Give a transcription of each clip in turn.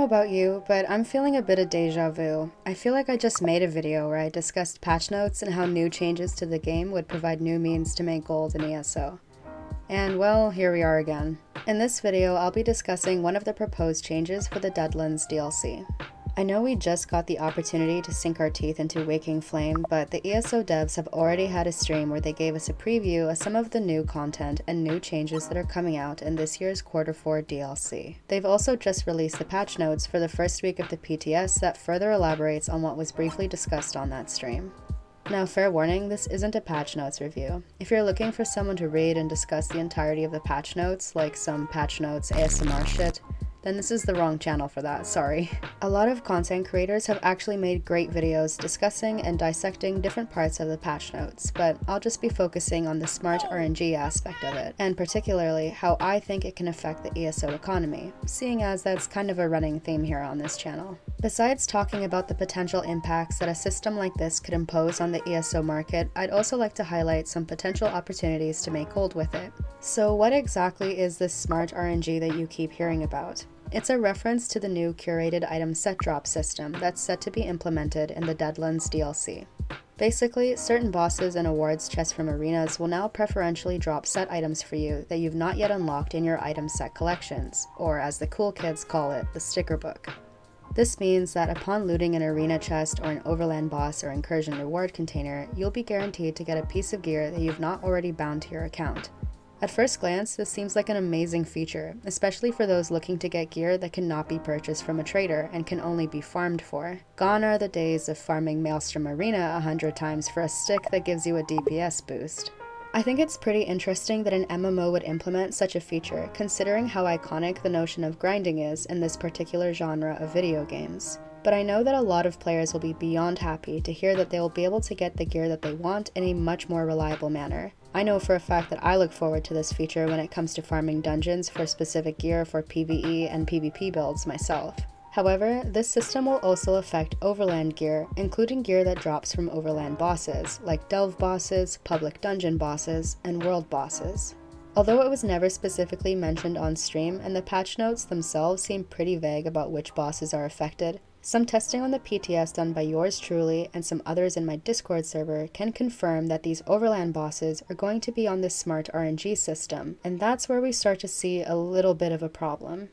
know about you, but I'm feeling a bit of deja vu. I feel like I just made a video where I discussed patch notes and how new changes to the game would provide new means to make gold in ESO. And well, here we are again. In this video, I'll be discussing one of the proposed changes for the Deadlands DLC. I know we just got the opportunity to sink our teeth into Waking Flame, but the ESO devs have already had a stream where they gave us a preview of some of the new content and new changes that are coming out in this year's Q4 DLC. They've also just released the patch notes for the first week of the PTS that further elaborates on what was briefly discussed on that stream. Now, fair warning, this isn't a patch notes review. If you're looking for someone to read and discuss the entirety of the patch notes, like some patch notes ASMR shit, then this is the wrong channel for that, sorry. A lot of content creators have actually made great videos discussing and dissecting different parts of the patch notes, but I'll just be focusing on the smart RNG aspect of it, and particularly how I think it can affect the ESO economy, seeing as that's kind of a running theme here on this channel. Besides talking about the potential impacts that a system like this could impose on the ESO market, I'd also like to highlight some potential opportunities to make gold with it. So what exactly is this smart RNG that you keep hearing about? It's a reference to the new curated item set drop system that's set to be implemented in the Deadlands DLC. Basically, certain bosses and awards chests from arenas will now preferentially drop set items for you that you've not yet unlocked in your item set collections, or as the cool kids call it, the sticker book. This means that upon looting an arena chest or an overland boss or incursion reward container, you'll be guaranteed to get a piece of gear that you've not already bound to your account. At first glance, this seems like an amazing feature, especially for those looking to get gear that cannot be purchased from a trader and can only be farmed for. Gone are the days of farming Maelstrom Arena 100 times for a stick that gives you a DPS boost. I think it's pretty interesting that an MMO would implement such a feature, considering how iconic the notion of grinding is in this particular genre of video games. But I know that a lot of players will be beyond happy to hear that they will be able to get the gear that they want in a much more reliable manner. I know for a fact that I look forward to this feature when it comes to farming dungeons for specific gear for PvE and PvP builds myself. However, this system will also affect overland gear, including gear that drops from overland bosses, like delve bosses, public dungeon bosses, and world bosses. Although it was never specifically mentioned on stream and the patch notes themselves seem pretty vague about which bosses are affected, some testing on the PTS done by yours truly and some others in my Discord server can confirm that these overland bosses are going to be on this smart RNG system, and that's where we start to see a little bit of a problem.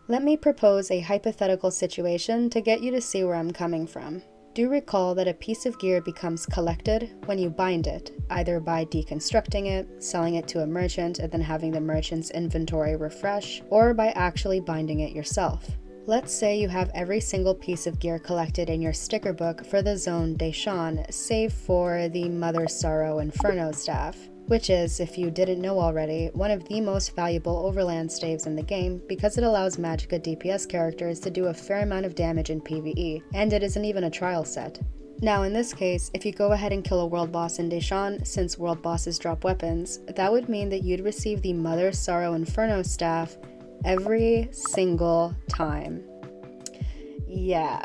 Let me propose a hypothetical situation to get you to see where I'm coming from. Do recall that a piece of gear becomes collected when you bind it, either by deconstructing it, selling it to a merchant and then having the merchant's inventory refresh, or by actually binding it yourself. Let's say you have every single piece of gear collected in your sticker book for the zone Deshawn, save for the Mother Sorrow Inferno staff, which is, if you didn't know already, one of the most valuable overland staves in the game because it allows Magicka DPS characters to do a fair amount of damage in PvE, and it isn't even a trial set. Now in this case, if you go ahead and kill a world boss in Deshawn, since world bosses drop weapons, that would mean that you'd receive the Mother Sorrow Inferno staff every single time. Yeah.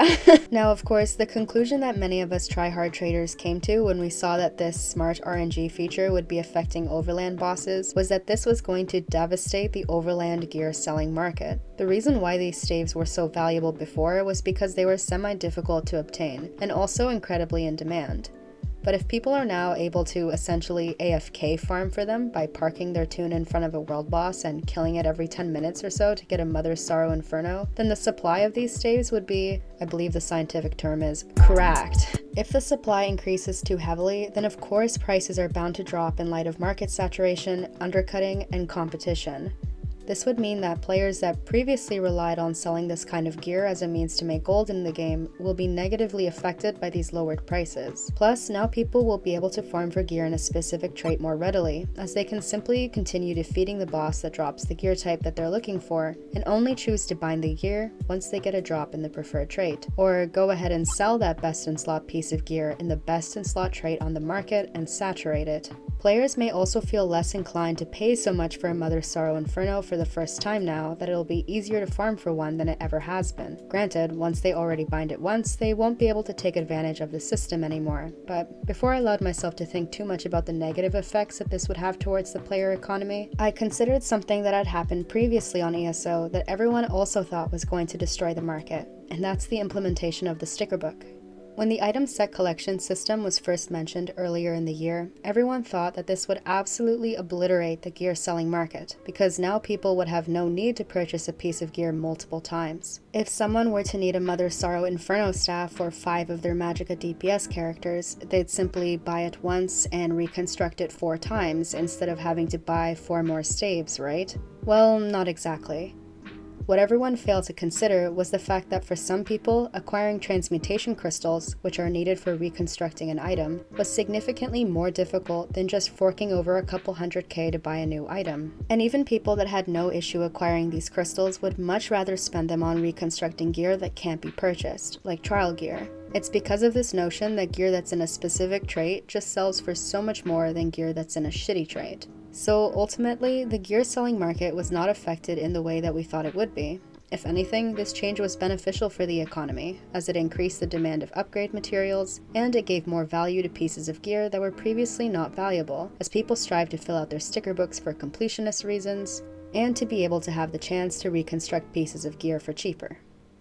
Now, of course, the conclusion that many of us tryhard traders came to when we saw that this smart RNG feature would be affecting overland bosses was that this was going to devastate the overland gear selling market. The reason why these staves were so valuable before was because they were semi-difficult to obtain and also incredibly in demand. But if people are now able to essentially AFK farm for them by parking their tune in front of a world boss and killing it every 10 minutes or so to get a Mother Sorrow Inferno, then the supply of these staves would be, I believe the scientific term is, cracked. If the supply increases too heavily, then of course prices are bound to drop in light of market saturation, undercutting, and competition. This would mean that players that previously relied on selling this kind of gear as a means to make gold in the game will be negatively affected by these lowered prices. Plus, now people will be able to farm for gear in a specific trait more readily, as they can simply continue defeating the boss that drops the gear type that they're looking for, and only choose to bind the gear once they get a drop in the preferred trait, or go ahead and sell that best in slot piece of gear in the best in slot trait on the market and saturate it. Players may also feel less inclined to pay so much for a Mother's Sorrow Inferno for the first time now that it'll be easier to farm for one than it ever has been. Granted, once they already bind it once, they won't be able to take advantage of the system anymore, but before I allowed myself to think too much about the negative effects that this would have towards the player economy, I considered something that had happened previously on ESO that everyone also thought was going to destroy the market, and that's the implementation of the sticker book. When the item set collection system was first mentioned earlier in the year, everyone thought that this would absolutely obliterate the gear selling market, because now people would have no need to purchase a piece of gear multiple times. If someone were to need a Mother's Sorrow Inferno staff for 5 of their Magicka DPS characters, they'd simply buy it once and reconstruct it 4 times instead of having to buy 4 more staves, right? Well, not exactly. What everyone failed to consider was the fact that for some people, acquiring transmutation crystals, which are needed for reconstructing an item, was significantly more difficult than just forking over a couple $100K to buy a new item. And even people that had no issue acquiring these crystals would much rather spend them on reconstructing gear that can't be purchased, like trial gear. It's because of this notion that gear that's in a specific trait just sells for so much more than gear that's in a shitty trait. So ultimately, the gear selling market was not affected in the way that we thought it would be. If anything, this change was beneficial for the economy, as it increased the demand of upgrade materials, and it gave more value to pieces of gear that were previously not valuable, as people strive to fill out their sticker books for completionist reasons, and to be able to have the chance to reconstruct pieces of gear for cheaper.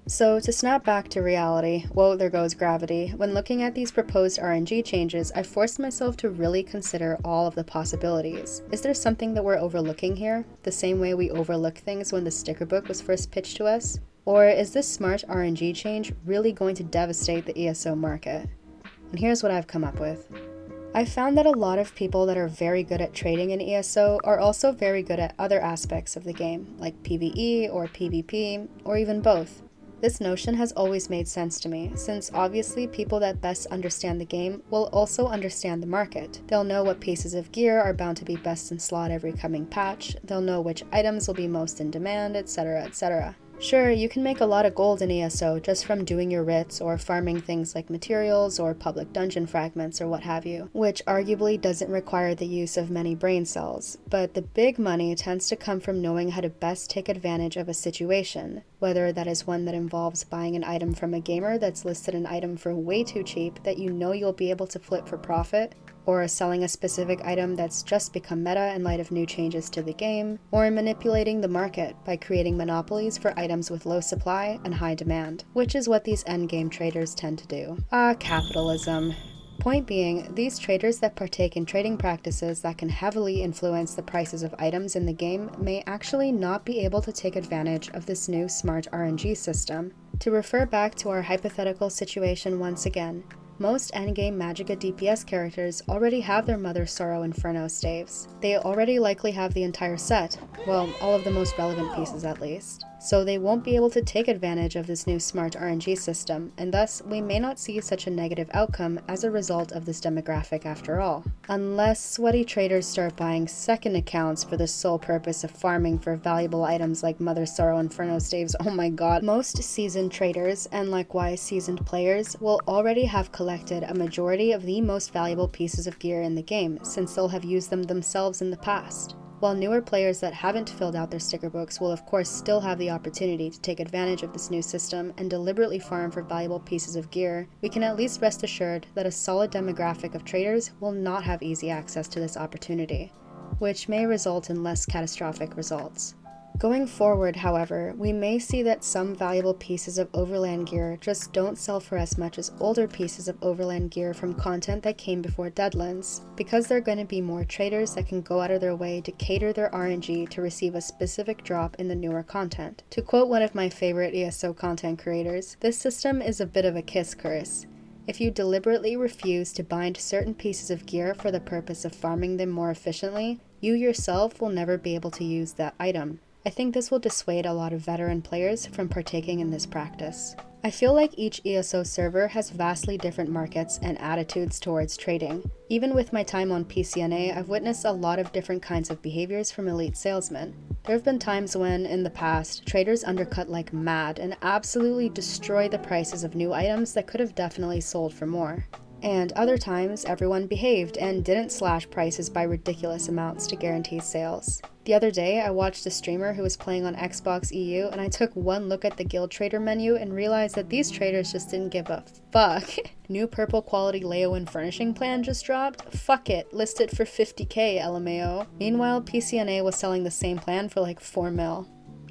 So, to snap back to reality, whoa, there goes gravity, when looking at these proposed RNG changes, I forced myself to really consider all of the possibilities. Is there something that we're overlooking here, the same way we overlook things when the sticker book was first pitched to us? Or is this smart RNG change really going to devastate the ESO market? And here's what I've come up with. I've found that a lot of people that are very good at trading in ESO are also very good at other aspects of the game, like PvE or PvP, or even both. This notion has always made sense to me, since obviously people that best understand the game will also understand the market. They'll know what pieces of gear are bound to be best in slot every coming patch, they'll know which items will be most in demand, etc, etc. Sure, you can make a lot of gold in ESO just from doing your writs or farming things like materials or public dungeon fragments or what have you, which arguably doesn't require the use of many brain cells, but the big money tends to come from knowing how to best take advantage of a situation, whether that is one that involves buying an item from a gamer that's listed an item for way too cheap that you know you'll be able to flip for profit, or selling a specific item that's just become meta in light of new changes to the game, or manipulating the market by creating monopolies for items with low supply and high demand, which is what these endgame traders tend to do. Capitalism. Point being, these traders that partake in trading practices that can heavily influence the prices of items in the game may actually not be able to take advantage of this new smart RNG system. To refer back to our hypothetical situation once again, most endgame Magicka DPS characters already have their Mother's Sorrow Inferno staves. They already likely have the entire set, well, all of the most relevant pieces at least. So they won't be able to take advantage of this new smart RNG system, and thus we may not see such a negative outcome as a result of this demographic after all. Unless sweaty traders start buying second accounts for the sole purpose of farming for valuable items like Mother's Sorrow Inferno staves, oh my god. Most seasoned traders, and likewise seasoned players, will already have collected a majority of the most valuable pieces of gear in the game, since they'll have used them themselves in the past. While newer players that haven't filled out their sticker books will of course still have the opportunity to take advantage of this new system and deliberately farm for valuable pieces of gear, we can at least rest assured that a solid demographic of traders will not have easy access to this opportunity, which may result in less catastrophic results. Going forward, however, we may see that some valuable pieces of overland gear just don't sell for as much as older pieces of overland gear from content that came before Deadlands, because there are going to be more traders that can go out of their way to cater their RNG to receive a specific drop in the newer content. To quote one of my favorite ESO content creators, this system is a bit of a kiss curse. If you deliberately refuse to bind certain pieces of gear for the purpose of farming them more efficiently, you yourself will never be able to use that item. I think this will dissuade a lot of veteran players from partaking in this practice. I feel like each ESO server has vastly different markets and attitudes towards trading. Even with my time on PCNA, I've witnessed a lot of different kinds of behaviors from elite salesmen. There have been times when, in the past, traders undercut like mad and absolutely destroy the prices of new items that could have definitely sold for more. And other times, everyone behaved and didn't slash prices by ridiculous amounts to guarantee sales. The other day, I watched a streamer who was playing on Xbox EU, and I took one look at the guild trader menu and realized that these traders just didn't give a fuck. New purple quality Leoin furnishing plan just dropped? Fuck it, list it for 50k, LMAO. Meanwhile, PCNA was selling the same plan for like 4 mil.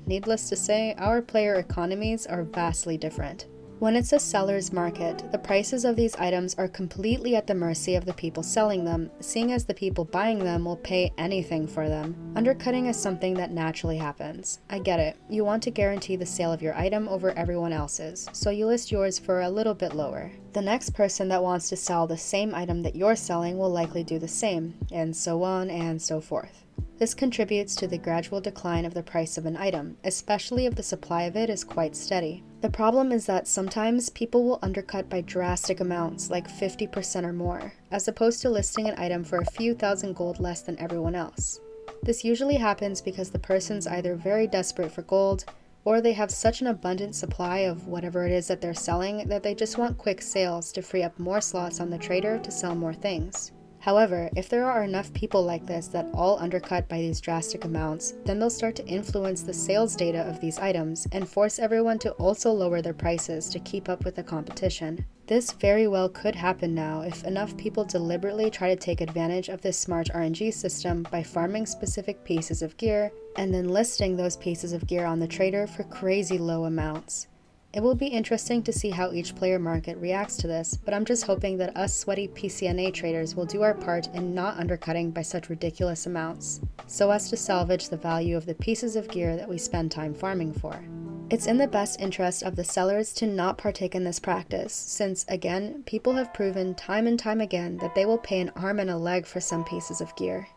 Needless to say, our player economies are vastly different. When it's a seller's market, the prices of these items are completely at the mercy of the people selling them, seeing as the people buying them will pay anything for them. Undercutting is something that naturally happens. I get it, you want to guarantee the sale of your item over everyone else's, so you list yours for a little bit lower. The next person that wants to sell the same item that you're selling will likely do the same, and so on and so forth. This contributes to the gradual decline of the price of an item, especially if the supply of it is quite steady. The problem is that sometimes people will undercut by drastic amounts, like 50% or more, as opposed to listing an item for a few thousand gold less than everyone else. This usually happens because the person's either very desperate for gold, or they have such an abundant supply of whatever it is that they're selling that they just want quick sales to free up more slots on the trader to sell more things. However, if there are enough people like this that all undercut by these drastic amounts, then they'll start to influence the sales data of these items and force everyone to also lower their prices to keep up with the competition. This very well could happen now if enough people deliberately try to take advantage of this smart RNG system by farming specific pieces of gear and then listing those pieces of gear on the trader for crazy low amounts. It will be interesting to see how each player market reacts to this, but I'm just hoping that us sweaty PCNA traders will do our part in not undercutting by such ridiculous amounts, so as to salvage the value of the pieces of gear that we spend time farming for. It's in the best interest of the sellers to not partake in this practice, since, again, people have proven time and time again that they will pay an arm and a leg for some pieces of gear.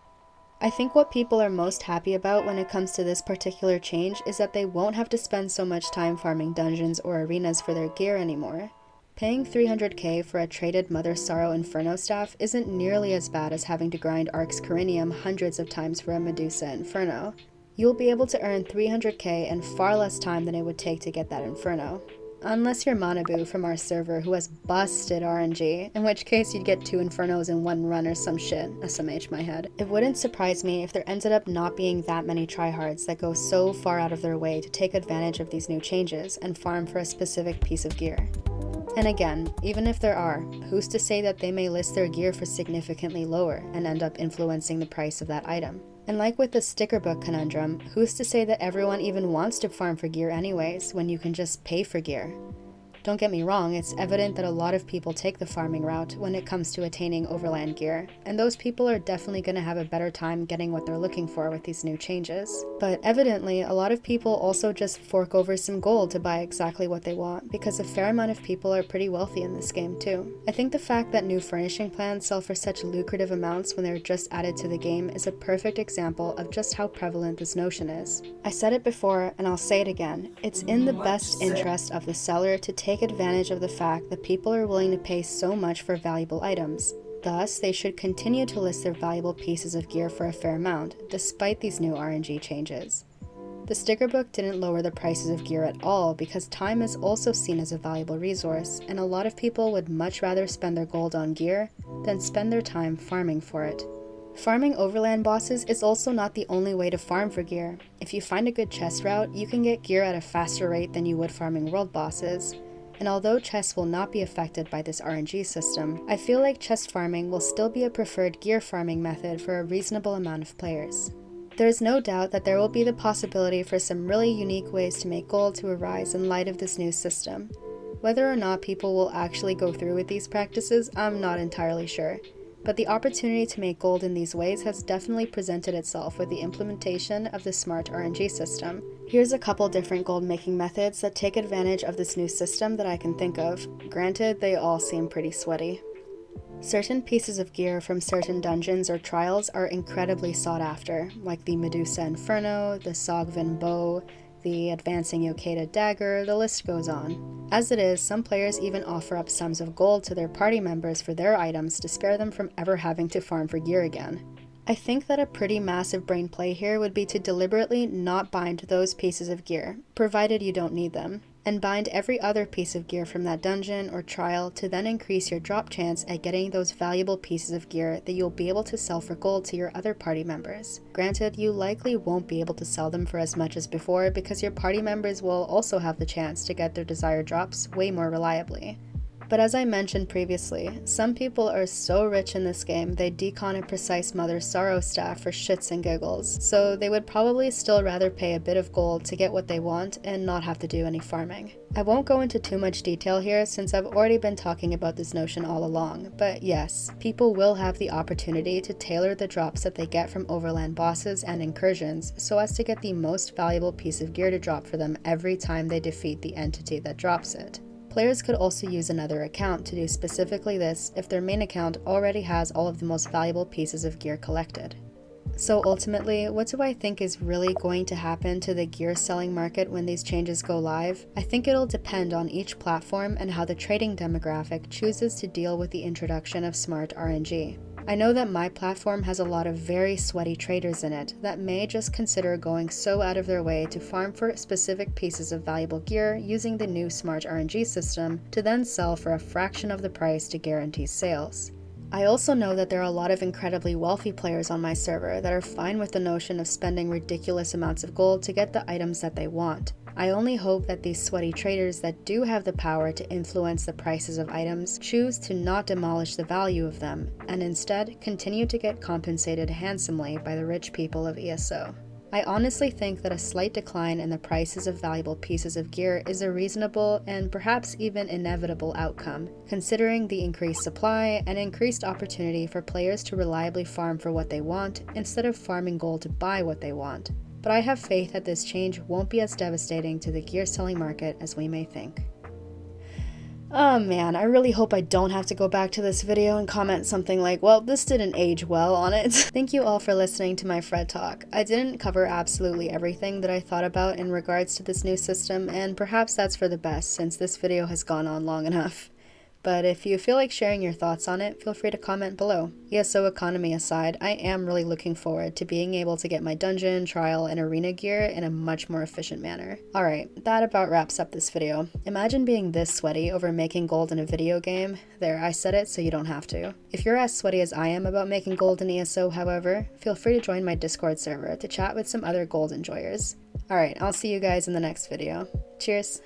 I think what people are most happy about when it comes to this particular change is that they won't have to spend so much time farming dungeons or arenas for their gear anymore. Paying 300k for a traded Mother Sorrow Inferno staff isn't nearly as bad as having to grind Arc's Corinium hundreds of times for a Medusa Inferno. You'll be able to earn 300k in far less time than it would take to get that Inferno. Unless you're Manabu from our server who has busted RNG, in which case you'd get 2 Infernos in one run or some shit, SMH my head. It wouldn't surprise me if there ended up not being that many tryhards that go so far out of their way to take advantage of these new changes and farm for a specific piece of gear. And again, even if there are, who's to say that they may list their gear for significantly lower and end up influencing the price of that item? And like with the sticker book conundrum, who's to say that everyone even wants to farm for gear anyways, when you can just pay for gear? Don't get me wrong, it's evident that a lot of people take the farming route when it comes to attaining overland gear, and those people are definitely going to have a better time getting what they're looking for with these new changes. But evidently, a lot of people also just fork over some gold to buy exactly what they want, because a fair amount of people are pretty wealthy in this game too. I think the fact that new furnishing plans sell for such lucrative amounts when they're just added to the game is a perfect example of just how prevalent this notion is. I said it before, and I'll say it again, it's in the best interest of the seller to take advantage of the fact that people are willing to pay so much for valuable items. Thus, they should continue to list their valuable pieces of gear for a fair amount, despite these new RNG changes. The sticker book didn't lower the prices of gear at all because time is also seen as a valuable resource, and a lot of people would much rather spend their gold on gear than spend their time farming for it. Farming overland bosses is also not the only way to farm for gear. If you find a good chest route, you can get gear at a faster rate than you would farming world bosses. And although chests will not be affected by this RNG system, I feel like chest farming will still be a preferred gear farming method for a reasonable amount of players. There is no doubt that there will be the possibility for some really unique ways to make gold to arise in light of this new system. Whether or not people will actually go through with these practices, I'm not entirely sure. But the opportunity to make gold in these ways has definitely presented itself with the implementation of the smart RNG system. Here's a couple different gold making methods that take advantage of this new system that I can think of. Granted, they all seem pretty sweaty. Certain pieces of gear from certain dungeons or trials are incredibly sought after, like the Medusa Inferno, the Sogvin Bow, the Advancing Yokeda Dagger, the list goes on. As it is, some players even offer up sums of gold to their party members for their items to spare them from ever having to farm for gear again. I think that a pretty massive brain play here would be to deliberately not bind those pieces of gear, provided you don't need them. and bind every other piece of gear from that dungeon or trial to then increase your drop chance at getting those valuable pieces of gear that you'll be able to sell for gold to your other party members. Granted, you likely won't be able to sell them for as much as before because your party members will also have the chance to get their desired drops way more reliably. But as I mentioned previously, some people are so rich in this game they decon a precise Mother Sorrow staff for shits and giggles, so they would probably still rather pay a bit of gold to get what they want and not have to do any farming. I won't go into too much detail here since I've already been talking about this notion all along, but yes, people will have the opportunity to tailor the drops that they get from overland bosses and incursions so as to get the most valuable piece of gear to drop for them every time they defeat the entity that drops it. Players could also use another account to do specifically this if their main account already has all of the most valuable pieces of gear collected. So ultimately, what do I think is really going to happen to the gear selling market when these changes go live? I think it'll depend on each platform and how the trading demographic chooses to deal with the introduction of smart RNG. I know that my platform has a lot of very sweaty traders in it that may just consider going so out of their way to farm for specific pieces of valuable gear using the new smart RNG system to then sell for a fraction of the price to guarantee sales. I also know that there are a lot of incredibly wealthy players on my server that are fine with the notion of spending ridiculous amounts of gold to get the items that they want. I only hope that these sweaty traders that do have the power to influence the prices of items choose to not demolish the value of them, and instead continue to get compensated handsomely by the rich people of ESO. I honestly think that a slight decline in the prices of valuable pieces of gear is a reasonable and perhaps even inevitable outcome, considering the increased supply and increased opportunity for players to reliably farm for what they want instead of farming gold to buy what they want. But I have faith that this change won't be as devastating to the gear selling market as we may think. Oh man, I really hope I don't have to go back to this video and comment something like, well, this didn't age well on it. Thank you all for listening to my Fred talk. I didn't cover absolutely everything that I thought about in regards to this new system, and perhaps that's for the best since this video has gone on long enough. But if you feel like sharing your thoughts on it, feel free to comment below. ESO economy aside, I am really looking forward to being able to get my dungeon, trial, and arena gear in a much more efficient manner. Alright, that about wraps up this video. Imagine being this sweaty over making gold in a video game. There, I said it so you don't have to. If you're as sweaty as I am about making gold in ESO, however, feel free to join my Discord server to chat with some other gold enjoyers. Alright, I'll see you guys in the next video. Cheers!